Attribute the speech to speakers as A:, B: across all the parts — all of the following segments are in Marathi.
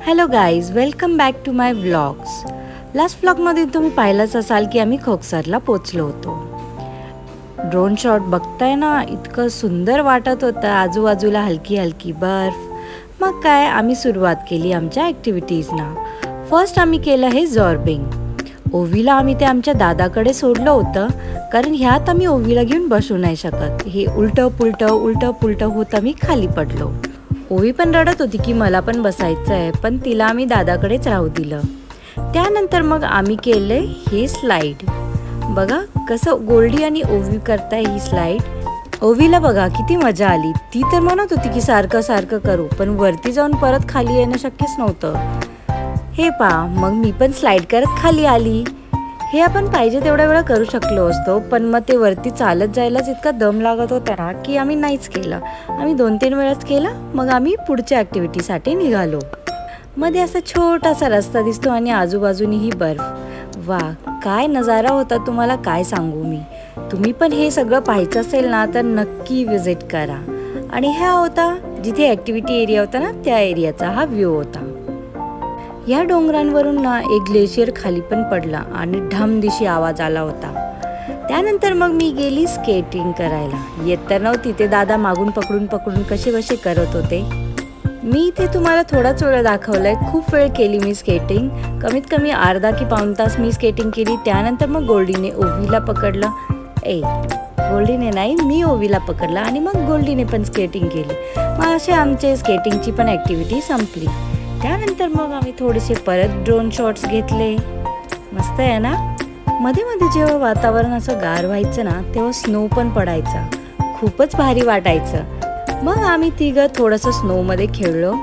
A: Hello guys, welcome back to my vlogs. Last व्लॉगमध्ये तुम्ही पाहिलंच असाल की आम्ही खोकसरला पोचलो होतो. ड्रोन शॉट बघताय ना, इतकं सुंदर वाटत होतं. आजूबाजूला हलकी हलकी बर्फ. मग काय, आम्ही सुरुवात केली आमच्या ॲक्टिव्हिटीजना. फर्स्ट आम्ही केलं हे जॉर्बिंग. ओवीला आम्ही ते आमच्या दादाकडे सोडलं होतं, कारण ह्यात आम्ही ओवीला घेऊन बसू नाही शकत. हे उलटं पुलटं होत आम्ही खाली पडलो. ओवी पण रडत होती की मला पण बसायचं आहे, पण तिला आम्ही दादाकडेच राहू दिलं. त्यानंतर मग आम्ही केले हे स्लाईड. बघा कसं गोल्डी आणि ओवी करताय ही स्लाईड. ओवीला बघा किती मजा आली. ती तर म्हणत होती की सारखं करू, पण वरती जाऊन परत खाली येणं शक्यच नव्हतं. हे पहा, मग मी पण स्लाईड करत खाली आली. हे आपण पाहिजे तेवढ्या वेळा करू शकलो असतो, पण मग ते वरती चालत जायलाच इतका दम लागत होता ना की आम्ही नाहीच केलं. आम्ही 2-3 वेळाच केलं. मग आम्ही पुढच्या ॲक्टिव्हिटीसाठी निघालो. मध्ये असा छोटासा रस्ता दिसतो आणि आजूबाजूनी ही बर्फ. वा, काय नजारा होता, तुम्हाला काय सांगू मी. तुम्ही पण हे सगळं पाहायचं असेल ना तर नक्की विजिट करा. आणि हा होता जिथे ॲक्टिव्हिटी एरिया होता ना, त्या एरियाचा हा व्ह्यू होता. या डोंगरांवरून ना एक ग्लेशियर खाली पण पडला आणि ढमदिशी आवाज आला होता. त्यानंतर मग मी गेली स्केटिंग करायला. येत तर नव्हती, ते दादा मागून पकडून कसे करत होते. मी इथे तुम्हाला थोडाच वेळ दाखवलंय. खूप वेळ केली मी स्केटिंग. कमीत कमी अर्धा की पाऊण तास मी स्केटिंग केली. त्यानंतर मग गोल्डीने ओवीला पकडलं. गोल्डीने नाही, मी ओवीला पकडला आणि मग गोल्डीने पण स्केटिंग केली. मग असे आमचे स्केटिंगची पण ॲक्टिव्हिटी संपली. त्यानंतर मग आम्ही थोडेसे परत ड्रोन शॉट्स घेतले. मस्त आहे ना. मध्ये जेव्हा वातावरण असं गार व्हायचं ना, तेव्हा स्नो पण पडायचा. खूपच भारी वाटायचं. मग आम्ही तिघं थोडंसं स्नोमध्ये खेळलो.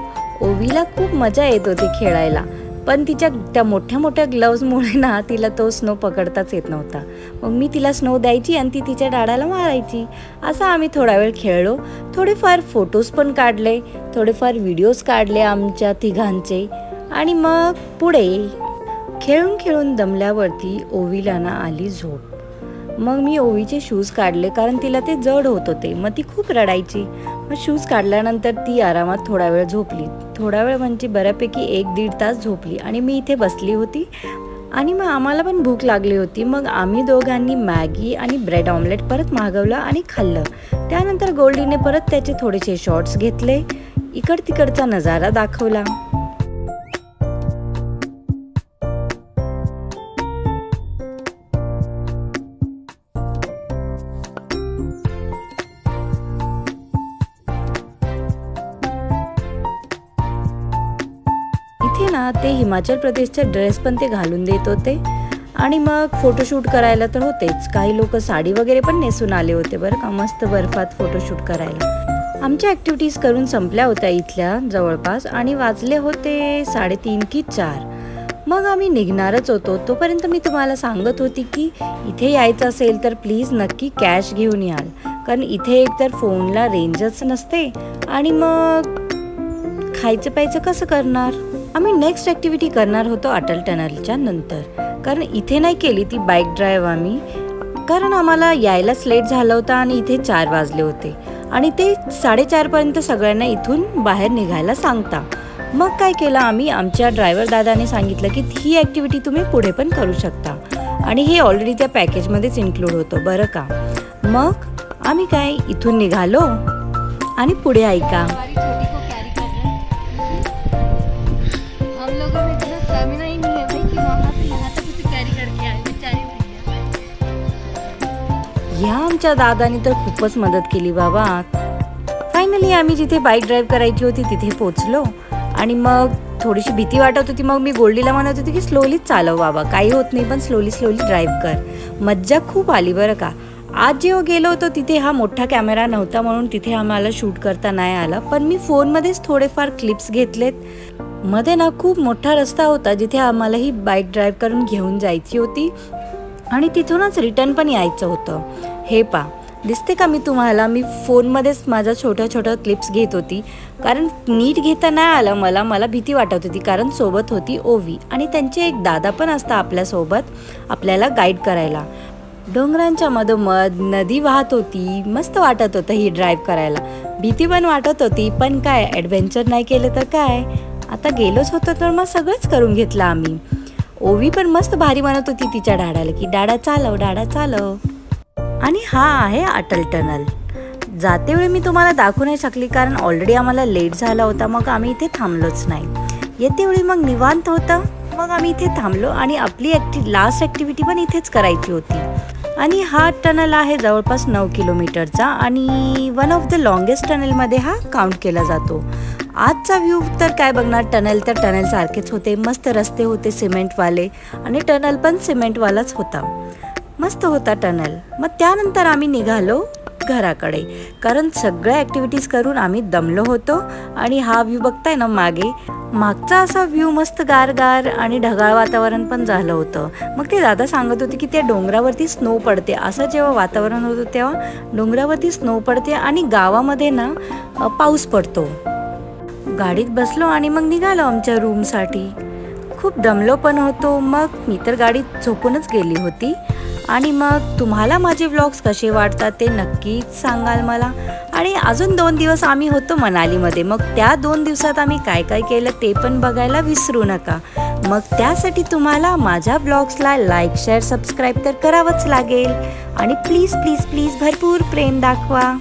A: ओवीला खूप मजा येत होती खेळायला, पण तिच्या त्या मोठ्या ग्लव्समुळे ना तिला तो स्नो पकडताच येत नव्हता. मग मी तिला स्नो द्यायची आणि ती तिच्या दाढाला मारायची. असं आम्ही थोडा वेळ खेळलो. थोडेफार फोटोज पण काढले, थोडेफार व्हिडिओज काढले आमच्या तिघांचे. आणि मग पुढे खेळून दमल्यावरती ओवीला ना आली झोप. मग मी ओवीचे शूज काढले, कारण तिला ते जड होत होते. मग ती खूप रडायची. मग शूज काढल्यानंतर ती आरामात थोडा वेळ झोपली. थोडा वेळ म्हणजे बऱ्यापैकी 1-1.5 तास झोपली. आणि मी इथे बसली होती आणि मग आम्हाला पण भूक लागली होती. मग आम्ही दोघांनी मॅगी आणि ब्रेड ऑमलेट परत मागवलं आणि खाल्लं. त्यानंतर गोल्डीने परत त्याचे थोडेसे शॉर्ट्स घेतले. तिकडचा नजारा दाखवला. इथे ना ते हिमाचल प्रदेशचे ड्रेस पण ते घालून देत होते. आणि मग फोटोशूट करायला तर होतेच. काही लोक साडी वगैरे पण नेसून आले होते बरं का, मस्त बर्फात फोटोशूट करायला. आमच्या ॲक्टिव्हिटीज करून संपल्या होत्या इथल्या जवळपास आणि वाजले होते 3:30 की 4. मग आम्ही निघणारच होतो. तोपर्यंत मी तुम्हाला सांगत होती की इथे यायचं असेल तर प्लीज नक्की कॅश घेऊन याल, कारण इथे एकतर फोनला रेंजच नसते आणि मग खायचं प्यायचं कसं करणार. आम्ही नेक्स्ट ॲक्टिव्हिटी करणार होतो अटल टनलच्या नंतर, कारण इथे नाही केली ती बाईक ड्राईव्ह आम्ही, कारण आम्हाला यायलाच लेट झालं होतं आणि इथे 4 वाजले होते आणि ते 4:30पर्यंत सगळ्यांना इथून बाहेर निघायला सांगता. मग काय केलं आम्ही, आमच्या ड्रायव्हर दादाने सांगितलं की ही ॲक्टिव्हिटी तुम्ही पुढे पण करू शकता आणि हे ऑलरेडी त्या पॅकेजमध्येच इन्क्लूड होतं बरं का. मग आम्ही काय इथून निघालो आणि पुढे ऐका. ह्या आमच्या दादानी तर खूपच मदत केली बाबा. फायनली आम्ही जिथे बाईक ड्राईव्ह करायची होती तिथे पोचलो. आणि मग थोडीशी भीती वाटत होती. मग मी गोल्डीला म्हणत होती की स्लोलीच चालव बाबा, काही होत नाही, पण स्लोली ड्राईव्ह कर. मज्जा खूप आली बरं का. आज जेव्हा गेलो होतो तिथे हा मोठा कॅमेरा नव्हता, म्हणून तिथे आम्हाला शूट करता नाही आलं, पण मी फोनमध्येच थोडेफार क्लिप्स घेतलेत. मध्ये ना खूप मोठा रस्ता होता जिथे आम्हाला ही बाईक ड्राईव्ह करून घेऊन जायची होती आणि तिथूनच रिटर्न पण यायचं होतं. हे पा दिसते का मी तुम्हाला, मी फोनमध्येच माझा छोट्या क्लिप्स घेत होती, कारण नीट घेता नाही आलं मला भीती वाटत होती, कारण सोबत होती ओवी आणि त्यांचे एक दादा पण असता आपल्यासोबत आपल्याला गाईड करायला. डोंगरांच्या मधोमध नदी वाहत होती. मस्त वाटत होतं ही ड्राईव्ह करायला. भीती पण वाटत होती, पण काय ॲडव्हेंचर नाही केलं तर काय. आता गेलोच होतो तर मग सगळंच करून घेतलं आम्ही. ओवी पण मस्त भारी म्हणत होती तिच्या डाडाला की डाडा चालव डाडा चालव. आणि हा आहे अटल टनल. जाते वेळी मी तुम्हाला दाखवू नाही शकली कारण ऑलरेडी आम्हाला लेट झाला होता, मग आम्ही इथे थांबलोच नाही. येते वेळी मग निवांत होतं, मग आम्ही इथे थांबलो आणि आपली लास्ट ॲक्टिव्हिटी पण इथेच करायची होती. आणि हा टनल आहे जवळपास 9 किलोमीटरचा आणि वन ऑफ द लॉंगेस्ट टनलमध्ये हा काउंट केला जातो. आजचा व्ह्यू तर काय बघणार, टनल तर टनल सारखेच होते, मस्त रस्ते होते सिमेंटवाले आणि टनल पण सिमेंटवालाच होता, मस्त होता टनल. मग त्यानंतर आम्ही निघालो घराकडे कारण सगळ्या ॲक्टिव्हिटीज करून आम्ही दमलो होतो. आणि हा व्ह्यू बघताय ना मागचा असा व्ह्यू मस्त गारगार आणि ढगाळ वातावरण पण झालं होतं. मग ते दादा सांगत होते की त्या डोंगरावरती स्नो पडते, असं जेव्हा वातावरण होतं तेव्हा डोंगरावरती स्नो पडते आणि गावामध्ये ना पाऊस पडतो. गाडीत बसलो आणि मग निघालो आमच्या रूमसाठी. खूप दमलो पण होतो, मग मी तर गाडीत झोपूनच गेली होती. आणि मग तुम्हाला माझे व्लॉग्स कसे वाटतात ते नक्कीच सांगाल मला. आणि अजून 2 दिवस आम्ही होतो मनालीमध्ये, मग त्या 2 दिवसात आम्ही काय काय केलं ते पण बघायला विसरू नका. मग त्यासाठी तुम्हाला माझ्या व्लॉग्सला लाईक शेअर सबस्क्राईब तर करावंच लागेल. आणि प्लीज प्लीज प्लीज भरपूर प्रेम दाखवा.